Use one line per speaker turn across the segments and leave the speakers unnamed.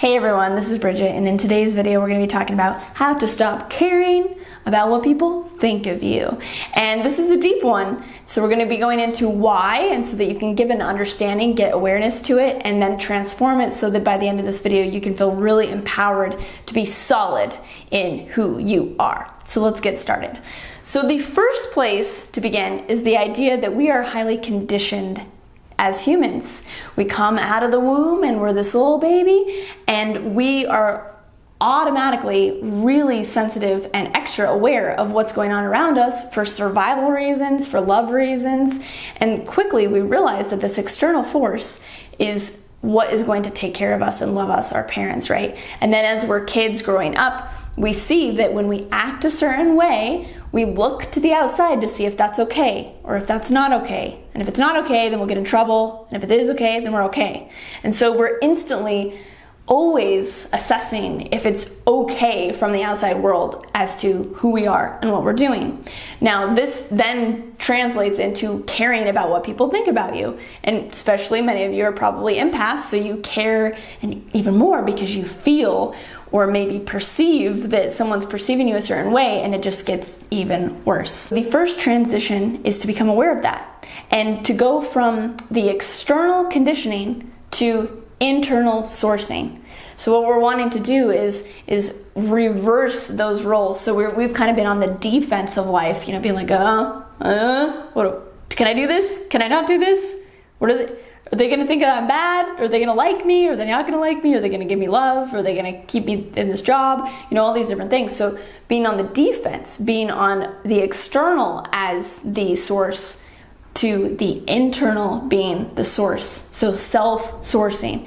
Hey everyone, this is Bridget, and in today's video we're going to be talking about how to stop caring about what people think of you. And this is a deep one, so we're going to be going into why, and so that you can give an understanding, get awareness to it, and then transform it so that by the end of this video you can feel really empowered to be solid in who you are. So let's get started. So the first place to begin is the idea that we are highly conditioned as humans. We come out of the womb and we're this little baby, and we are automatically really sensitive and extra aware of what's going on around us for survival reasons, for love reasons, and quickly we realize that this external force is what is going to take care of us and love us, our parents, right? And then as we're kids growing up, we see that when we act a certain way, we look to the outside to see if that's okay or if that's not okay. And if it's not okay, then we'll get in trouble. And if it is okay, then we're okay. And so we're instantly always assessing if it's okay from the outside world as to who we are and what we're doing. Now, this then translates into caring about what people think about you. And especially many of you are probably empaths, so you care and even more because you feel or maybe perceive that someone's perceiving you a certain way, and it just gets even worse. The first transition is to become aware of that and to go from the external conditioning to internal sourcing. So what we're wanting to do is reverse those roles. So we've kind of been on the defense of life, being like, what, can I do this? Can I not do this? Are they going to think I'm bad? Are they going to like me? Are they not going to like me? Are they going to give me love? Are they going to keep me in this job? All these different things. So being on the defense, being on the external as the source to the internal being the source. So self-sourcing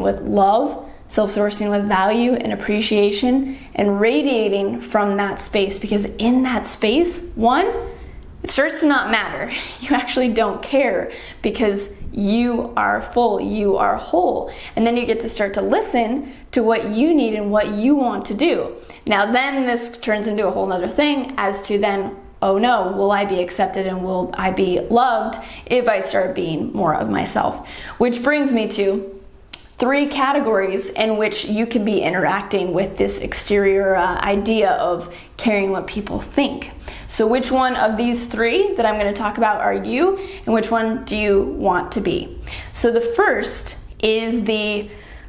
with love, self-sourcing with value and appreciation, and radiating from that space, because in that space, it starts to not matter. You actually don't care because you are full, you are whole. And then you get to start to listen to what you need and what you want to do. Now then this turns into a whole nother thing as to then, oh no, will I be accepted and will I be loved if I start being more of myself? Which brings me to 3 categories in which you can be interacting with this exterior idea of caring what people think. So which one of these 3 that I'm going to talk about are you, and which one do you want to be? So the first is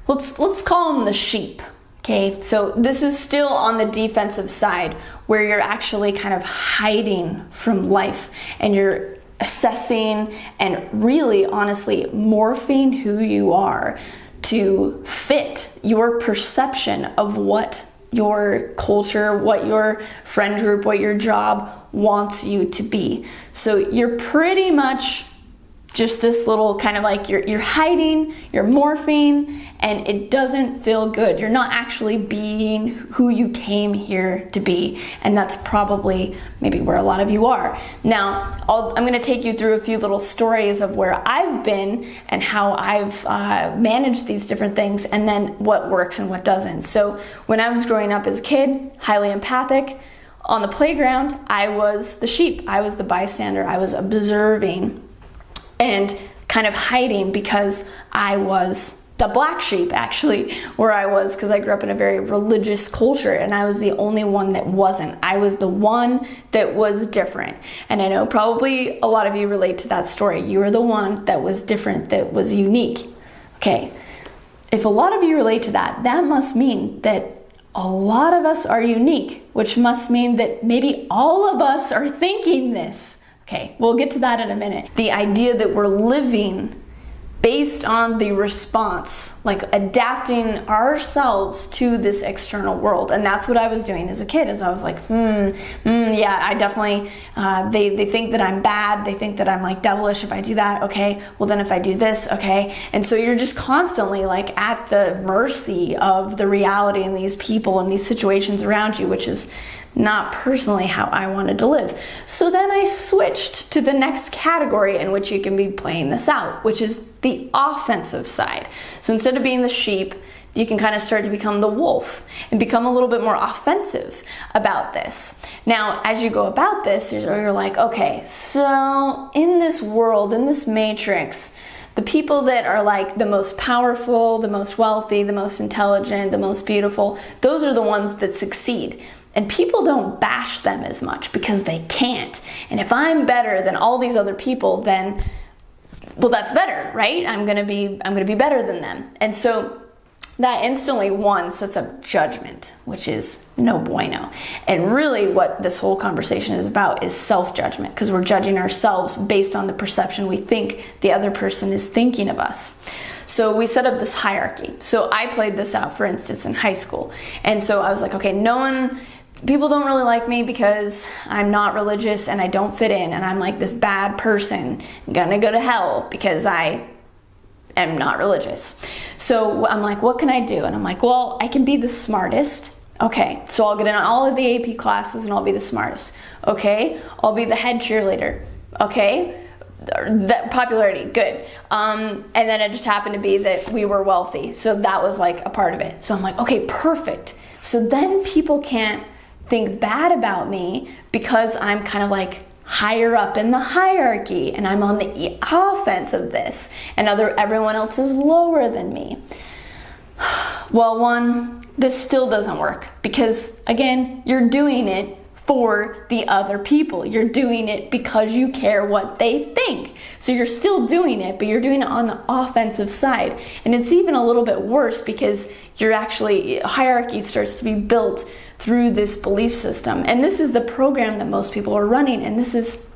let's call them the sheep. Okay, so this is still on the defensive side where you're actually kind of hiding from life and you're assessing and really honestly morphing who you are to fit your perception of what your culture, what your friend group, what your job wants you to be. So you're pretty much just this little kind of like you're hiding, you're morphing, and it doesn't feel good. You're not actually being who you came here to be. And that's probably maybe where a lot of you are. Now, I'm going to take you through a few little stories of where I've been and how I've managed these different things, and then what works and what doesn't. So when I was growing up as a kid, highly empathic, on the playground, I was the sheep. I was the bystander. I was observing and kind of hiding because I was the black sheep, actually, where I was, because I grew up in a very religious culture and I was the only one that wasn't. I was the one that was different. And I know probably a lot of you relate to that story. You were the one that was different, that was unique. Okay, if a lot of you relate to that, that must mean that a lot of us are unique, which must mean that maybe all of us are thinking this. Okay, we'll get to that in a minute. The idea that we're living based on the response, like adapting ourselves to this external world. And that's what I was doing as a kid, is I was like, yeah, I definitely, they think that I'm bad. They think that I'm like devilish if I do that. Okay, well then if I do this, okay. And so you're just constantly like at the mercy of the reality and these people and these situations around you, which is not personally how I wanted to live. So then I switched to the next category in which you can be playing this out, which is the offensive side. So instead of being the sheep, you can kind of start to become the wolf and become a little bit more offensive about this. Now, as you go about this, you're like, okay, so in this world, in this matrix, The people that are like the most powerful, the most wealthy, the most intelligent, the most beautiful, those are the ones that succeed. And people don't bash them as much because they can't. And if I'm better than all these other people, then, well, that's better, right? I'm gonna be better than them. And so that instantly, one, sets up judgment, which is no bueno. And really what this whole conversation is about is self-judgment, because we're judging ourselves based on the perception we think the other person is thinking of us. So we set up this hierarchy. So I played this out, for instance, in high school. And so I was like, okay, people don't really like me because I'm not religious and I don't fit in, and I'm like this bad person. I'm gonna go to hell because I am not religious. So I'm like, what can I do? And I'm like, well, I can be the smartest. Okay, so I'll get in all of the AP classes and I'll be the smartest. Okay, I'll be the head cheerleader. Okay, that popularity, good. And then it just happened to be that we were wealthy, so that was like a part of it. So I'm like, okay, perfect. So then people can't think bad about me because I'm kind of like higher up in the hierarchy and I'm on the offense of this, and everyone else is lower than me. Well, one, this still doesn't work because, again, you're doing it for the other people. You're doing it because you care what they think. So you're still doing it, but you're doing it on the offensive side. And it's even a little bit worse because hierarchy starts to be built through this belief system. And this is the program that most people are running. And this is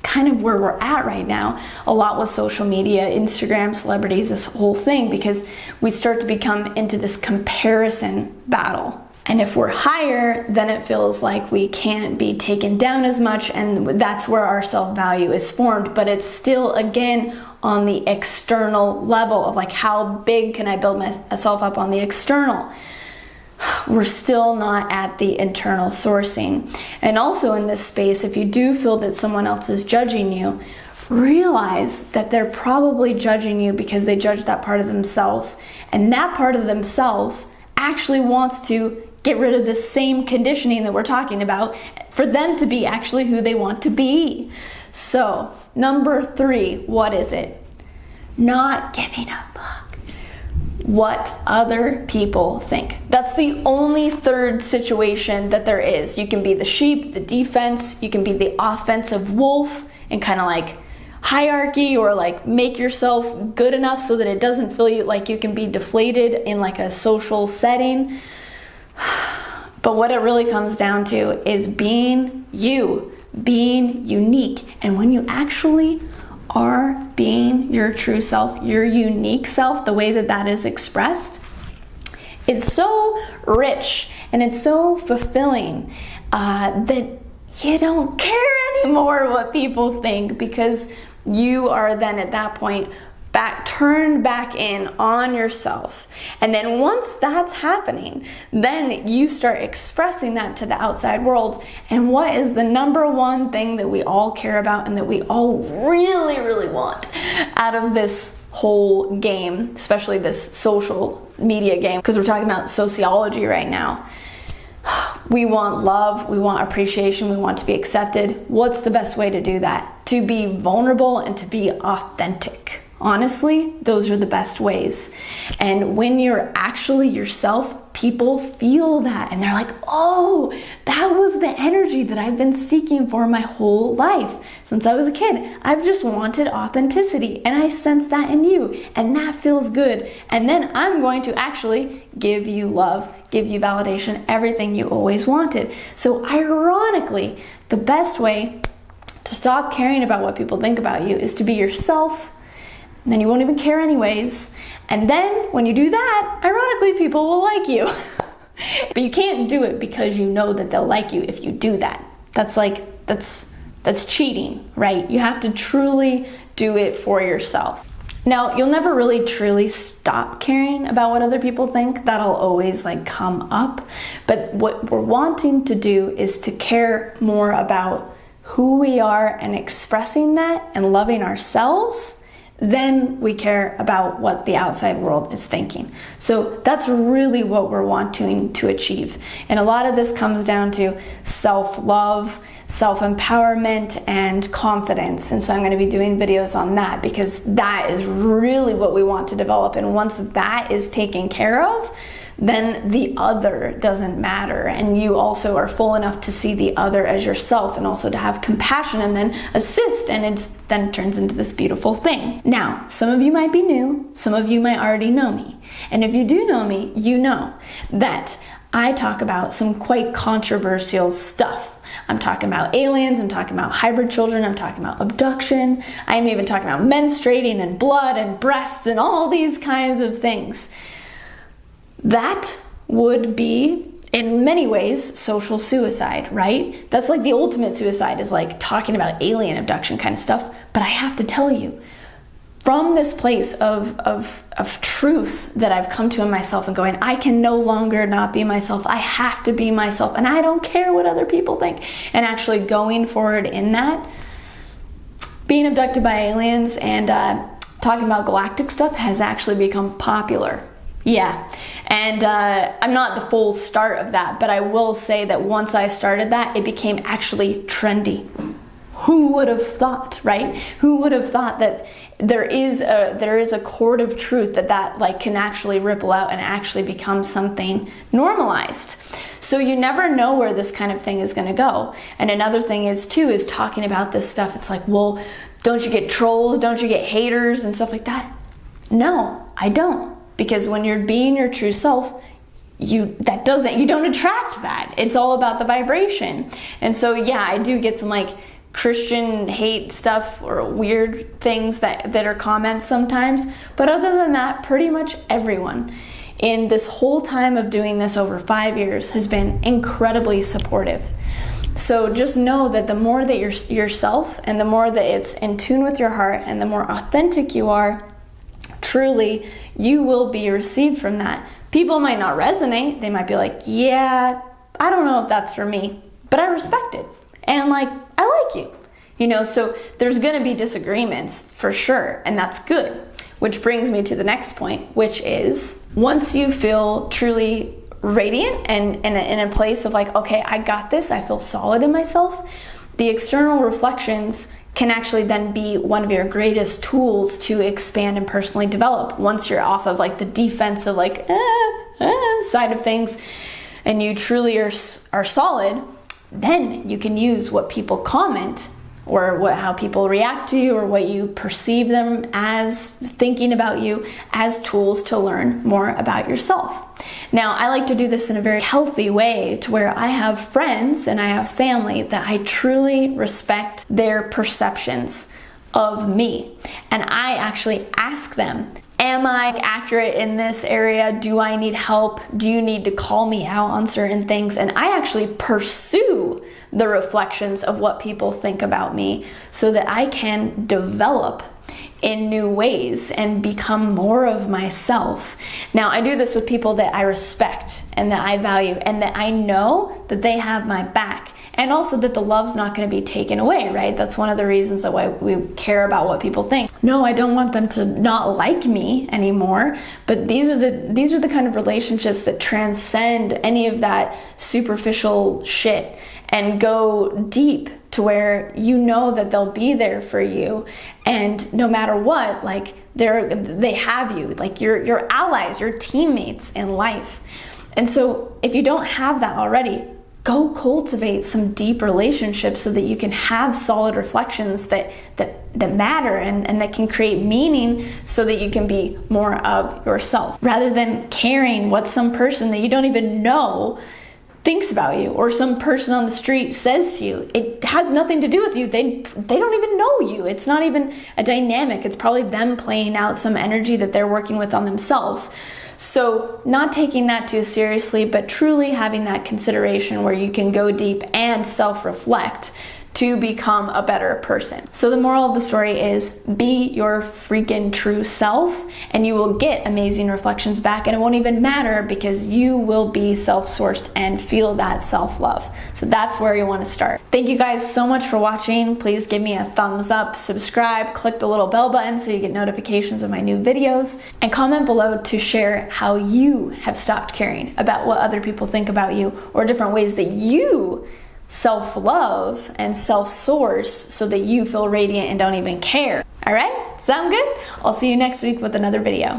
kind of where we're at right now, a lot with social media, Instagram, celebrities, this whole thing, because we start to become into this comparison battle. And if we're higher, then it feels like we can't be taken down as much, and that's where our self-value is formed. But it's still, again, on the external level of like, how big can I build myself up on the external? We're still not at the internal sourcing. And also in this space, if you do feel that someone else is judging you, realize that they're probably judging you because they judge that part of themselves. And that part of themselves actually wants to get rid of the same conditioning that we're talking about for them to be actually who they want to be. So, number 3, what is it? Not giving a fuck what other people think. That's the only third situation that there is. You can be the sheep, the defense, you can be the offensive wolf and kind of like hierarchy, or like make yourself good enough so that it doesn't feel like you can be deflated in like a social setting. But what it really comes down to is being you, being unique. And when you actually are being your true self, your unique self, the way that that is expressed, it's so rich and it's so fulfilling that you don't care anymore what people think, because you are then at that point turned back in on yourself. And then once that's happening, then you start expressing that to the outside world. And what is the number one thing that we all care about and that we all really, really want out of this whole game, especially this social media game, because we're talking about sociology right now? We want love, we want appreciation, we want to be accepted. What's the best way to do that? To be vulnerable and to be authentic. Honestly, those are the best ways. And when you're actually yourself, people feel that and they're like, oh, that was the energy that I've been seeking for my whole life. Since I was a kid, I've just wanted authenticity, and I sense that in you, and that feels good. And then I'm going to actually give you love, give you validation, everything you always wanted. So ironically, the best way to stop caring about what people think about you is to be yourself. And then you won't even care anyways. And then when you do that, ironically, people will like you. But you can't do it because you know that they'll like you if you do that. That's cheating, right? You have to truly do it for yourself. Now, you'll never really truly stop caring about what other people think. That'll always come up. But what we're wanting to do is to care more about who we are and expressing that and loving ourselves. Then we care about what the outside world is thinking. So that's really what we're wanting to achieve. And a lot of this comes down to self-love, self-empowerment and confidence. And so I'm going to be doing videos on that because that is really what we want to develop. And once that is taken care of, then the other doesn't matter. And you also are full enough to see the other as yourself and also to have compassion and then assist. And it then turns into this beautiful thing. Now, some of you might be new. Some of you might already know me. And if you do know me, you know that I talk about some quite controversial stuff. I'm talking about aliens, I'm talking about hybrid children, I'm talking about abduction, I'm even talking about menstruating and blood and breasts and all these kinds of things. That would be, in many ways, social suicide, right? That's like the ultimate suicide, is like talking about alien abduction kind of stuff. But I have to tell you, from this place of truth that I've come to in myself and going, I can no longer not be myself. I have to be myself, and I don't care what other people think. And actually going forward in that, being abducted by aliens and talking about galactic stuff has actually become popular. Yeah, and I'm not the full start of that, but I will say that once I started that, it became actually trendy. Who would have thought, right? Who would have thought that there is a cord of truth that like can actually ripple out and actually become something normalized. So you never know where this kind of thing is going to go. And another thing is talking about this stuff. It's like, well, don't you get trolls? Don't you get haters and stuff like that? No, I don't. Because when you're being your true self, you don't attract that. It's all about the vibration. And so yeah, I do get some like Christian hate stuff or weird things that are comments sometimes. But other than that, pretty much everyone in this whole time of doing this over 5 years has been incredibly supportive. So just know that the more that you're yourself and the more that it's in tune with your heart and the more authentic you are, truly, you will be received from that. People might not resonate. They might be like, yeah, I don't know if that's for me, but I respect it. And like, I like you. So there's going to be disagreements for sure. And that's good. Which brings me to the next point, which is once you feel truly radiant and in a place of like, okay, I got this. I feel solid in myself. The external reflections can actually then be one of your greatest tools to expand and personally develop. Once you're off of like the defensive like side of things and you truly are solid, then you can use what people comment or how people react to you or what you perceive them as thinking about you as tools to learn more about yourself. Now, I like to do this in a very healthy way to where I have friends and I have family that I truly respect their perceptions of me. And I actually ask them, am I accurate in this area? Do I need help? Do you need to call me out on certain things? And I actually pursue the reflections of what people think about me so that I can develop in new ways and become more of myself. Now, I do this with people that I respect and that I value and that I know that they have my back. And also that the love's not going to be taken away, right? That's one of the reasons that why we care about what people think. No, I don't want them to not like me anymore, but these are the kind of relationships that transcend any of that superficial shit and go deep to where you know that they'll be there for you, and no matter what, like they have you, like your allies, your teammates in life. And so if you don't have that already, go cultivate some deep relationships so that you can have solid reflections that matter and that can create meaning so that you can be more of yourself rather than caring what some person that you don't even know thinks about you or some person on the street says to you. It has nothing to do with you. They don't even know you. It's not even a dynamic. It's probably them playing out some energy that they're working with on themselves. So not taking that too seriously, but truly having that consideration where you can go deep and self-reflect to become a better person. So the moral of the story is be your freaking true self and you will get amazing reflections back, and it won't even matter because you will be self-sourced and feel that self-love. So that's where you want to start. Thank you guys so much for watching. Please give me a thumbs up, subscribe, click the little bell button so you get notifications of my new videos, and comment below to share how you have stopped caring about what other people think about you or different ways that you self-love and self-source so that you feel radiant and don't even care. All right? Sound good? I'll see you next week with another video.